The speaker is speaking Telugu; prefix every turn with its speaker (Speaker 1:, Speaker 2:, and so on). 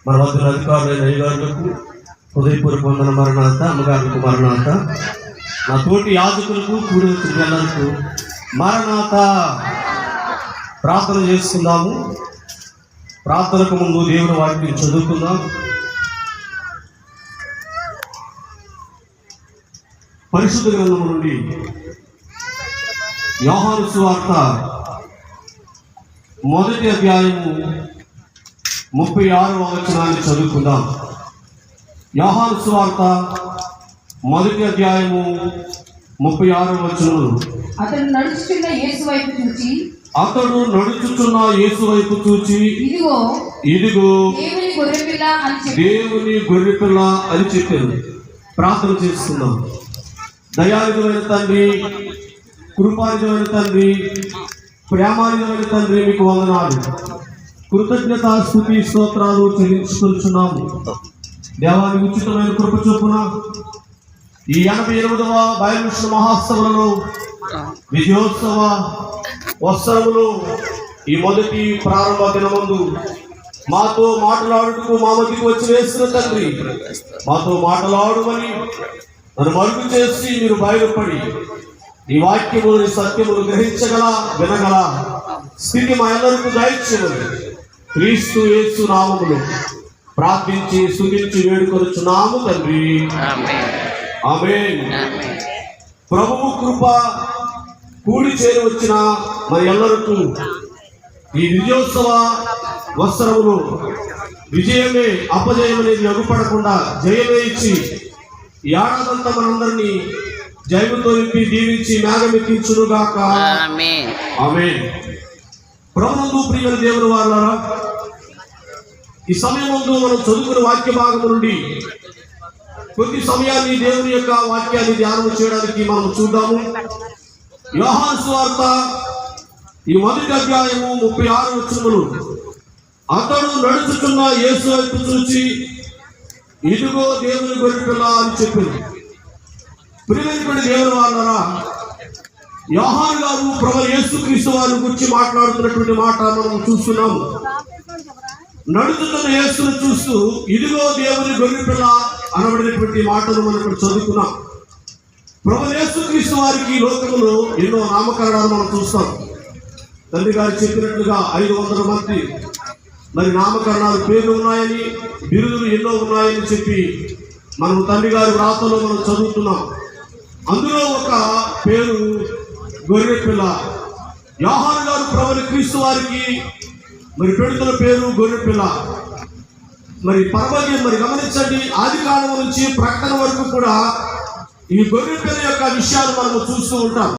Speaker 1: మన వద్ద అధికారులైన అయ్యగారులకు హృదయపూర్వక వందన మరణాత, అమ్మగారులకు మరణాత, నా తోటి యాజకులకు కూడి వచ్చిన జనాలకు మరణాత. ప్రార్థన చేసుకుందాము. ప్రార్థనకు ముందు దేవుని వాక్యం చదువుకుందాం. పరిశుద్ధ గ్రంథము నుండి యోహాను సువార్త 1వ అధ్యాయము 36వ వచనాన్ని చదువుకుందాం. యోహాను సువార్త 1వ అధ్యాయము 36వ వచనము.
Speaker 2: అతడు నడుచుచున్న యేసు వైపు చూచి ఇదిగో దేవుని గొర్రెపిల్ల అని చెప్పారు. ప్రార్థన చేసుకుందాం. దయాళుడైన తండ్రి, కృపానిధమైన తండ్రి, ప్రేమానిధమైన తండ్రి, మీకు వందనాలు, కృతజ్ఞత, స్తుతి, స్తోత్రాలు చెల్లించుకుంటున్నాము. దేవాని ఉచితమైన కృప చొప్పున ఈ 88వ బయలుదేరిన మహాసభలలో విజయోత్సవ వత్సరములు ఈ మొదటి ప్రారంభ దినమందు మాతో మాట్లాడుటకు మా మధ్యకు వచ్చి వేసిన తండ్రి, మాతో మాట్లాడమని నన్ను మరుగు చేసి మీరు బయలుపడి ఈ వాక్యములు సత్యములు గ్రహించగల వినగల స్థితి మా అందరికీ దయచేయమని క్రీస్తు యేసు నామములో ప్రార్థించి స్తుతించి వేడుకొనుచున్నాము తండ్రి. ఆమేన్. ప్రభువు కృప కూడి చేరి వచ్చిన మరి ఎల్లరికీ ఈ విజయోత్సవ వత్సరములు విజయమే అపజయమనేది అగుపడకుండా జయమే ఇచ్చి ఈ ఏడాదంతా మనందరినీ జయముతో నింపి దీవించి మేఘమెక్కించునుగాక. ఆమేన్. ప్రభునందు ప్రియమైన దేవుని వారలారా, ఈ సమయం ముందు మనం చదువుకున్న వాక్య భాగం నుండి కొద్ది సమయాన్ని దేవుని యొక్క వాక్యాన్ని ధ్యానం చేయడానికి మనం చూద్దాము. యోహాను సువార్త ఈ 1వ అధ్యాయము 36వ వచనములు. అతడు నడుచుచున్న యేసు వైపు చూచి ఇదిగో దేవుని గొర్రెపిల్ల అని చెప్పింది. ప్రియమైన దేవుని వారలారా, యోహాను గారు ప్రభువు యేసుక్రీస్తు వారి గురించి మాట్లాడుతున్నటువంటి మాట మనం చూస్తున్నాము. నడుచుతున్న యేసును చూస్తూ ఇదిగో దేవుని గొర్రెపిల్ల అనబడినటువంటి మాటను మనం ఇక్కడ చదువుకున్నాం. ప్రభువు యేసుక్రీస్తు వారికి లోకములో ఎన్నో నామకరణాలు మనం చూస్తాం. తండ్రి గారు చెప్పినట్లుగా 500 మంది మరి నామకరణాలు పేర్లు ఉన్నాయని, బిరుదులు ఎన్నో ఉన్నాయని చెప్పి మనం తండ్రి గారి వ్రాతలో మనం చదువుతున్నాం. అందులో ఒక పేరు గొర్రెపిల్ల. యోహాను గారు ప్రభువు క్రీస్తు వారికి మరి పెడుతున్న పేరు గొర్రెపిల్ల. మరి పరమని మరి గమనించండి, ఆది కాలం నుంచి ప్రకటన వరకు కూడా ఈ గొర్రెపిల్ల యొక్క విషయాలు మనము చూస్తూ ఉంటాం.